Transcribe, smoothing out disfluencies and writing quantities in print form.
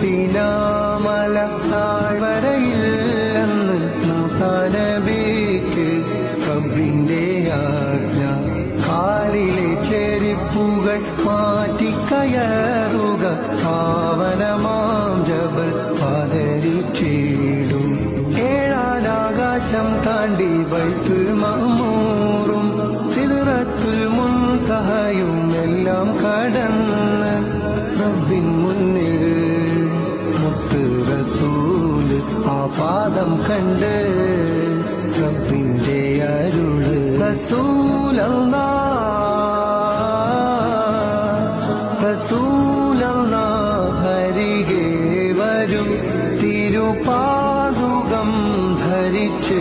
തുരിസിനാമല താഴ്വരയിൽ അന്ന് മൂസാനബിക്ക് റബ്ബിന്റെ ആജ്ഞ, കാലിലെ ചെരിപ്പുകൾ മാറ്റിക്കയറുക, പാവനമാം ജബൽ പാദരിച്ചിടും. ഏഴാനാകാശം താണ്ടി ബൈത്തുൽ മഅ്മൂറും സിദ്റത്തുൽ മുൻതഹയും എല്ലാം കടന്ന് റബ്ബിൻ മുന്നിൽ മുത്ത് റസൂല് ആ പാദം കണ്ട് റബ്ബിന്റെ അരുള്. റസൂലല്ലാഹ് ഹരികെ വരും തിരുപാദുകം ധരിച്ച്